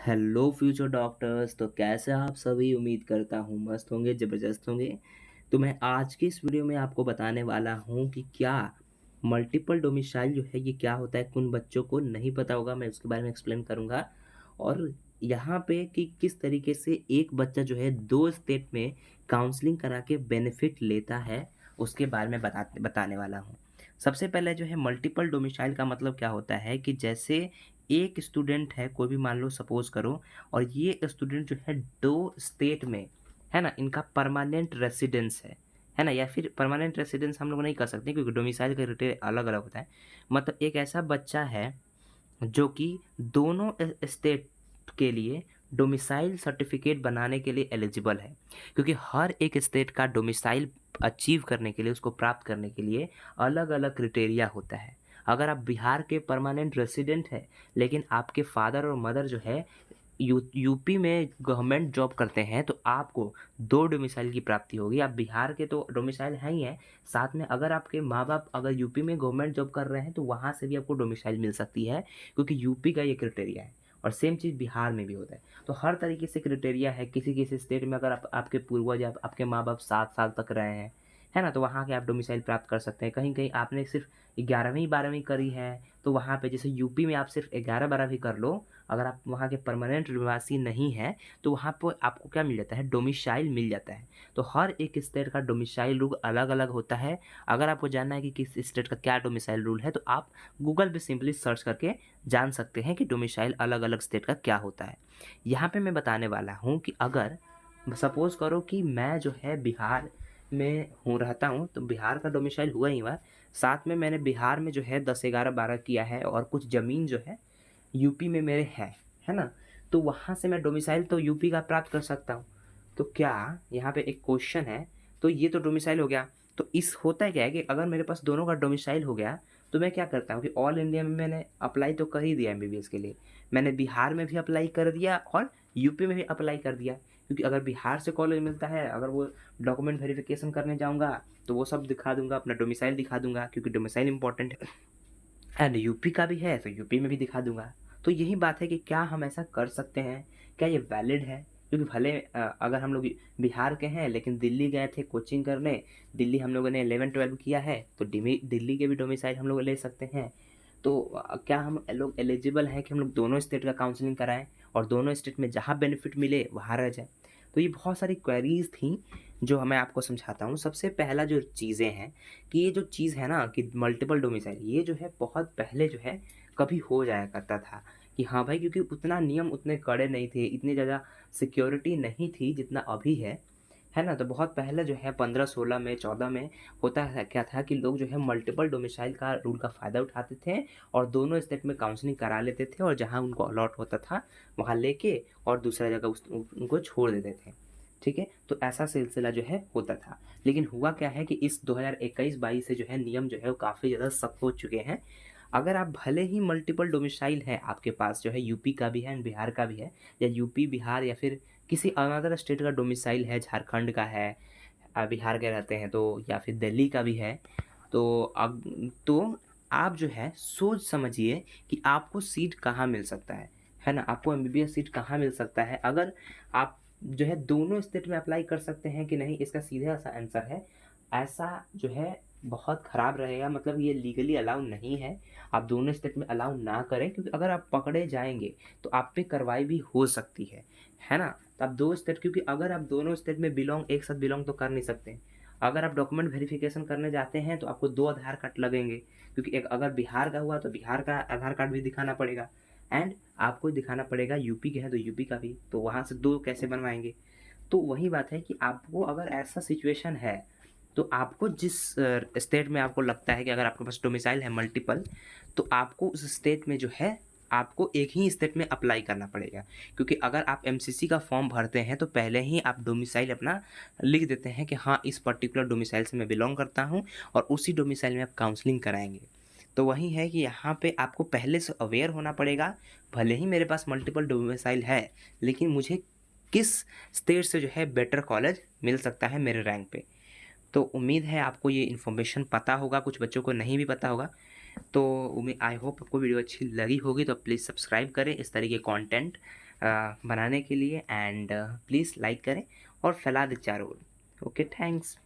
Hello future doctors. तो कैसे आप सभी? उम्मीद करता हूँ मस्त होंगे, ज़बरदस्त होंगे। तो मैं आज की इस वीडियो में आपको बताने वाला हूँ कि क्या मल्टीपल डोमिसाइल जो है ये क्या होता है। उन बच्चों को नहीं पता होगा, मैं उसके बारे में एक्सप्लेन करूँगा। और यहाँ पे कि किस तरीके से एक बच्चा जो है 2 स्टेट में काउंसलिंग करा के बेनिफिट लेता है, उसके बारे में बताने वाला हूँ। सबसे पहले जो है मल्टीपल डोमिसाइल का मतलब क्या होता है कि जैसे एक स्टूडेंट है, कोई भी मान लो सपोज़ करो, और ये स्टूडेंट जो है 2 स्टेट में, है ना? इनका परमानेंट रेसिडेंस है ना? या फिर परमानेंट रेसिडेंस हम लोग नहीं कर सकते क्योंकि डोमिसाइल का क्राइटेरिया अलग-अलग होता है। मतलब एक ऐसा बच्चा है जो कि दोनों स्टेट के लिए डोमिसाइल सर्टिफिकेट बनाने के लिए एलिजिबल है। क्योंकि हर एक स्टेट का डोमिसाइल अचीव करने के लिए, उसको प्राप्त करने के लिए अलग-अलग क्राइटेरिया होता है। अगर आप बिहार के परमानेंट रेसिडेंट हैं, लेकिन आपके फादर और मदर जो है यूपी में गवर्नमेंट जॉब करते हैं, तो आपको 2 डोमिसाइल की प्राप्ति होगी। आप बिहार के तो डोमिसाइल हैं ही हैं, साथ में अगर आपके माँ-बाप अगर यूपी में गवर्नमेंट जॉब कर रहे हैं, तो वहाँ से भी आपको डोमिसाइल मिल सकती है, क्योंकि यूपी का ये क्राइटेरिया है। और सेम चीज़ बिहार में भी होता है। तो हर तरीके से क्राइटेरिया है। किसी-किसी स्टेट में अगर आपके पूर्वज या आपके माँ-बाप 7 साल तक रहे हैं, है ना? तो वहाँ के आप डोमिसाइल प्राप्त कर सकते हैं। कहीं-कहीं आपने सिर्फ़ 11वीं-12वीं करी है, तो वहाँ पे जैसे यूपी में आप सिर्फ़ 11-12वीं कर लो, अगर आप वहाँ के परमानेंट निवासी नहीं हैं, तो वहाँ पे आपको क्या मिल जाता है? डोमिसाइल मिल जाता है। तो हर एक स्टेट का डोमिसाइल रूल अलग-अलग होता है। अगर आपको जानना है कि किस स्टेट का क्या डोमिसाइल रूल है, तो आप गूगल पे सिंपली सर्च करके जान सकते हैं कि डोमिसाइल अलग-अलग स्टेट का क्या होता है। यहाँ पे मैं बताने वाला हूँ कि अगर सपोज़ करो कि मैं जो है बिहार में रहता हूँ, तो बिहार का डोमिसाइल हुआ ही हुआ। साथ में मैंने बिहार में जो है 10, 11, 12 किया है, और कुछ ज़मीन जो है यूपी में मेरे है ना? तो वहाँ से मैं डोमिसाइल तो यूपी का प्राप्त कर सकता हूँ। तो क्या यहाँ पे एक क्वेश्चन है, तो ये तो डोमिसाइल हो गया। तो इस होता क्या है कि अगर मेरे पास दोनों का डोमिसाइल हो गया, तो मैं क्या करता हूँ कि ऑल इंडिया में मैंने अप्लाई तो कर ही दिया एमबीबीएस के लिए। मैंने बिहार में भी अप्लाई कर दिया और यूपी में भी अप्लाई कर दिया। क्योंकि अगर बिहार से कॉलेज मिलता है, अगर वो डॉक्यूमेंट वेरिफिकेशन करने जाऊँगा, तो वो सब दिखा दूँगा, अपना डोमिसाइल दिखा दूँगा, क्योंकि डोमिसाइल इम्पोर्टेंट है। एंड यूपी का भी है, तो यूपी में भी दिखा दूँगा। तो यही बात है कि क्या हम ऐसा कर सकते हैं? क्या ये वैलिड है? क्योंकि भले अगर हम लोग बिहार के हैं, लेकिन दिल्ली गए थे कोचिंग करने, दिल्ली हम लोगों ने 11-12 किया है, तो दिल्ली के भी डोमिसाइल हम लोग ले सकते हैं। तो क्या हम लोग एलिजिबल हैं कि हम लोग दोनों स्टेट का काउंसलिंग कराएँ और दोनों स्टेट में जहाँ बेनिफिट मिले वहाँ रह जाएँ? तो ये बहुत सारी क्वेरीज़ थी, जो मैं आपको समझाता हूँ। सबसे पहला जो चीज़ें हैं कि ये जो चीज़ है ना कि मल्टीपल डोमिसाइल, ये जो है बहुत पहले जो है कभी हो जाया करता था कि हाँ भाई, क्योंकि उतना नियम उतने कड़े नहीं थे, इतनी ज़्यादा सिक्योरिटी नहीं थी जितना अभी है ना? तो बहुत पहले जो है 15-16 में, 14 में होता है क्या था कि लोग जो है मल्टीपल डोमिसाइल का रूल का फ़ायदा उठाते थे और दोनों स्टेट में काउंसलिंग करा लेते थे, और जहाँ उनको अलॉट होता था वहाँ लेके और दूसरा जगह उनको छोड़ देते थे। ठीक है? तो ऐसा सिलसिला जो है होता था। लेकिन हुआ क्या है कि इस 2021-22 से जो है नियम जो है वो काफ़ी ज़्यादा सख्त हो चुके हैं। अगर आप भले ही मल्टीपल डोमिसाइल है आपके पास, जो है यूपी का भी है एंड बिहार का भी है, या यूपी, बिहार या फिर किसी अनदर स्टेट का डोमिसाइल है, झारखंड का है, बिहार के रहते हैं तो, या फिर दिल्ली का भी है, तो तो आप जो है सोच समझिए कि आपको सीट कहाँ मिल सकता है ना? आपको एमबीबीएस सीट कहाँ मिल सकता है? अगर आप जो है दोनों स्टेट में अप्लाई कर सकते हैं कि नहीं, इसका सीधा सा आंसर है, ऐसा जो है बहुत ख़राब रहेगा। मतलब ये लीगली अलाउ नहीं है। आप दोनों स्टेट में अलाउ ना करें, क्योंकि अगर आप पकड़े जाएँगे, तो आप पे कार्रवाई भी हो सकती है ना? तो आप 2 स्टेट, क्योंकि अगर आप दोनों स्टेट में एक साथ बिलॉन्ग तो कर नहीं सकते। अगर आप डॉक्यूमेंट वेरिफ़िकेशन करने जाते हैं, तो आपको 2 आधार कार्ड लगेंगे, क्योंकि एक अगर बिहार का हुआ, तो बिहार का आधार कार्ड भी दिखाना पड़ेगा, एंड आपको दिखाना पड़ेगा यूपी के हैं, तो यूपी का भी। तो वहाँ से 2 कैसे बनवाएँगे? तो वही बात है कि आपको अगर ऐसा सिचुएशन है, तो आपको जिस स्टेट में आपको लगता है कि अगर आपके पास डोमिसाइल है मल्टीपल, तो आपको उस स्टेट में जो है, आपको एक ही स्टेट में अप्लाई करना पड़ेगा। क्योंकि अगर आप एमसीसी का फॉर्म भरते हैं, तो पहले ही आप डोमिसाइल अपना लिख देते हैं कि हाँ, इस पर्टिकुलर डोमिसाइल से मैं बिलॉन्ग करता हूँ, और उसी डोमिसाइल में आप काउंसलिंग कराएँगे। तो वही है कि यहाँ पे आपको पहले से अवेयर होना पड़ेगा, भले ही मेरे पास मल्टीपल डोमिसाइल है, लेकिन मुझे किस स्टेट से जो है बेटर कॉलेज मिल सकता है मेरे रैंक पे। तो उम्मीद है आपको ये इन्फॉर्मेशन पता होगा, कुछ बच्चों को नहीं भी पता होगा। तो आई होप आपको वीडियो अच्छी लगी होगी, तो प्लीज़ सब्सक्राइब करें इस तरह के कंटेंट बनाने के लिए एंड प्लीज़ लाइक करें और फैला दें चारों ओर। Okay, thanks.